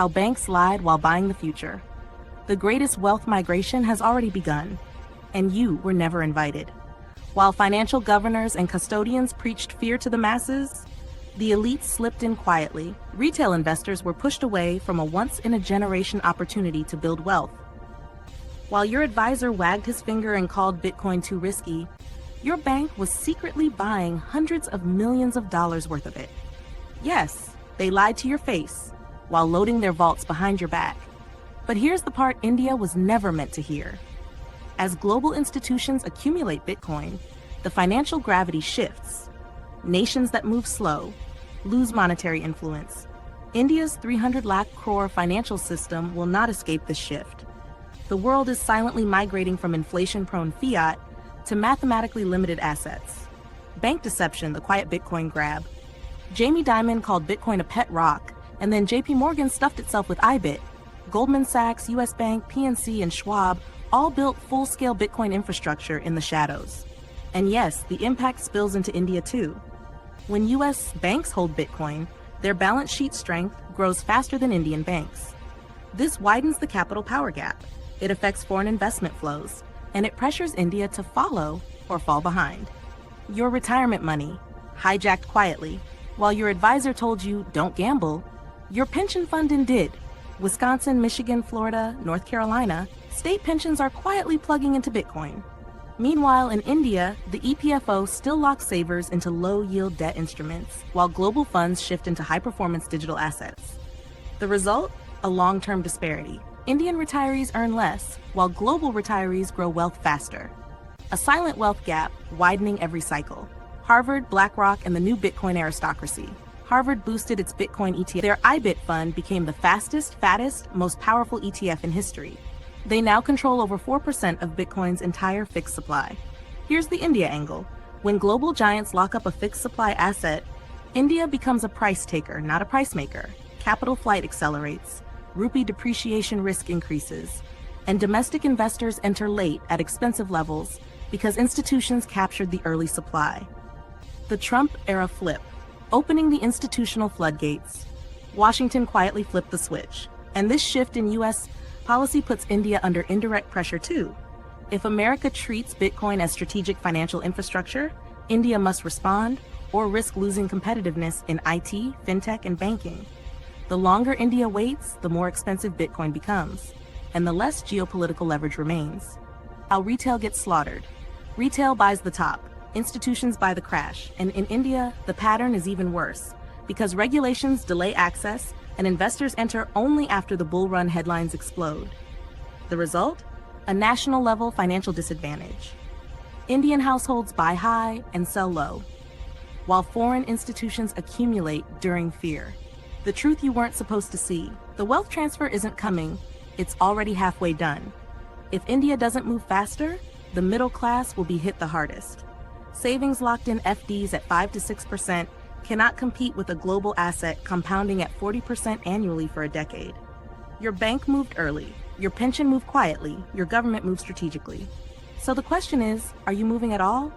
How banks lied while buying the future. The greatest wealth migration has already begun, and you were never invited. While financial governors and custodians preached fear to the masses, the elites slipped in quietly. Retail investors were pushed away from a once-in-a-generation opportunity to build wealth. While your advisor wagged his finger and called Bitcoin too risky, your bank was secretly buying hundreds of millions of dollars worth of it. Yes, they lied to your face while loading their vaults behind your back. But here's the part India was never meant to hear. As global institutions accumulate Bitcoin, the financial gravity shifts. Nations that move slow lose monetary influence. India's 300 lakh crore financial system will not escape this shift. The world is silently migrating from inflation-prone fiat to mathematically limited assets. Bank deception, the quiet Bitcoin grab. Jamie Dimon called Bitcoin a pet rock, and then JP Morgan stuffed itself with IBIT. Goldman Sachs, US Bank, PNC, and Schwab all built full-scale Bitcoin infrastructure in the shadows. And yes, the impact spills into India too. When US banks hold Bitcoin, their balance sheet strength grows faster than Indian banks. This widens the capital power gap. It affects foreign investment flows, and it pressures India to follow or fall behind. Your retirement money, hijacked quietly, while your advisor told you don't gamble, your pension fund did. Wisconsin, Michigan, Florida, North Carolina, state pensions are quietly plugging into Bitcoin. Meanwhile, in India, the EPFO still locks savers into low-yield debt instruments, while global funds shift into high-performance digital assets. The result? A long-term disparity. Indian retirees earn less, while global retirees grow wealth faster. A silent wealth gap widening every cycle. Harvard, BlackRock, and the new Bitcoin aristocracy. Harvard boosted its Bitcoin ETF. Their IBIT fund became the fastest, fattest, most powerful ETF in history. They now control over 4% of Bitcoin's entire fixed supply. Here's the India angle. When global giants lock up a fixed supply asset, India becomes a price taker, not a price maker. Capital flight accelerates. Rupee depreciation risk increases, and domestic investors enter late at expensive levels because institutions captured the early supply. The Trump-era flip, opening the institutional floodgates. Washington quietly flipped the switch, and this shift in U.S. policy puts India under indirect pressure too. If America treats Bitcoin as strategic financial infrastructure, India must respond or risk losing competitiveness in IT, fintech, and banking. The longer India waits, the more expensive Bitcoin becomes, and the less geopolitical leverage remains. How retail gets slaughtered. Retail buys the top, institutions buy the crash, and in India, the pattern is even worse, because regulations delay access and investors enter only after the bull run headlines explode. The result? A national-level financial disadvantage. Indian households buy high and sell low, while foreign institutions accumulate during fear. The truth you weren't supposed to see. The wealth transfer isn't coming, it's already halfway done. If India doesn't move faster, the middle class will be hit the hardest. Savings locked in FDs at 5 to 6% cannot compete with a global asset compounding at 40% annually for a decade. Your bank moved early, your pension moved quietly, your government moved strategically. So the question is, are you moving at all?